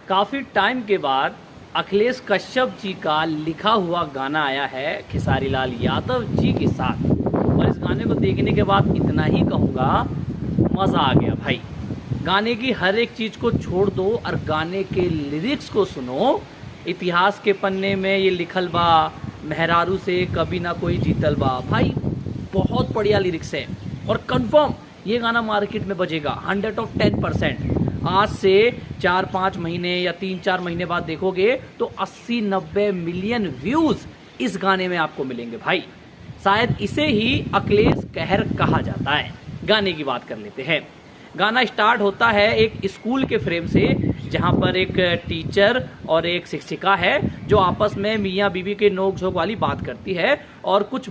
काफ़ी टाइम के बाद अखिलेश कश्यप जी का लिखा हुआ गाना आया है खेसारी लाल यादव जी के साथ। और इस गाने को देखने के बाद इतना ही कहूँगा, मज़ा आ गया भाई। गाने की हर एक चीज़ को छोड़ दो और गाने के लिरिक्स को सुनो। इतिहास के पन्ने में ये लिखल बा, मेहरारू से कभी ना कोई जीतल बा। भाई बहुत बढ़िया लिरिक्स है और कंफर्म ये गाना मार्केट में बजेगा 100% आज से 4-5 महीने या 3-4 महीने बाद देखोगे तो 80-90 मिलियन व्यूज इस गाने में आपको मिलेंगे भाई। शायद इसे ही अखिलेश कहर कहा जाता है। गाने की बात कर लेते हैं। गाना स्टार्ट होता है एक स्कूल के फ्रेम से, जहां पर एक टीचर और एक शिक्षिका है जो आपस में मियाँ बीवी के नोक झोंक वाली बात करती है। और कुछ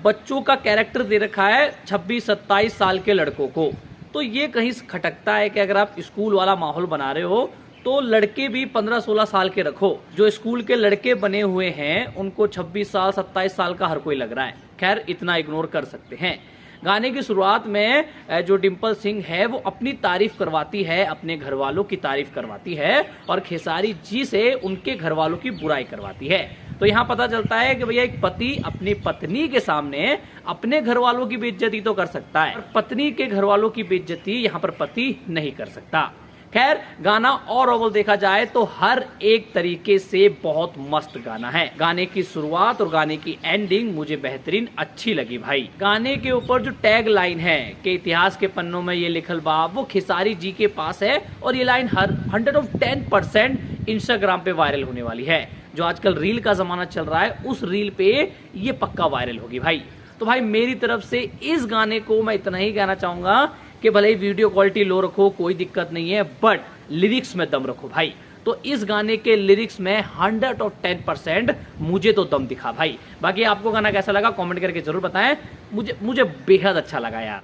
बच्चों का कैरेक्टर दे रखा है 26-27 साल के लड़कों को। तो ये कहीं खटकता है कि अगर आप स्कूल वाला माहौल बना रहे हो तो लड़के भी 15-16 साल के रखो। जो स्कूल के लड़के बने हुए हैं उनको 26 साल 27 साल का हर कोई लग रहा है। खैर इतना इग्नोर कर सकते हैं। गाने की शुरुआत में जो डिम्पल सिंह है वो अपनी तारीफ करवाती है, अपने घर वालों की तारीफ करवाती है और खेसारी जी से उनके घर वालों की बुराई करवाती है। तो यहाँ पता चलता है कि भैया एक पति अपनी पत्नी के सामने अपने घर वालों की बेइज्जती तो कर सकता है, और पत्नी के घर वालों की बेइज्जती यहाँ पर पति नहीं कर सकता। खैर गाना और ओवरऑल देखा जाए तो हर एक तरीके से बहुत मस्त गाना है। गाने की शुरुआत और गाने की एंडिंग मुझे बेहतरीन अच्छी लगी भाई। गाने के ऊपर जो टैग लाइन है कि इतिहास के पन्नों में ये लिखल बा, वो खेसारी जी के पास है और ये लाइन 110% इंस्टाग्राम पे वायरल होने वाली है। जो आजकल रील का जमाना चल रहा है उस रील पे ये पक्का वायरल होगी भाई। तो भाई मेरी तरफ से इस गाने को मैं इतना ही कहना चाहूंगा कि भले ही वीडियो क्वालिटी लो रखो, कोई दिक्कत नहीं है, बट लिरिक्स में दम रखो भाई। तो इस गाने के लिरिक्स में 110% मुझे तो दम दिखा भाई। बाकी आपको गाना कैसा लगा कमेंट करके जरूर बताएं। मुझे बेहद अच्छा लगा यार।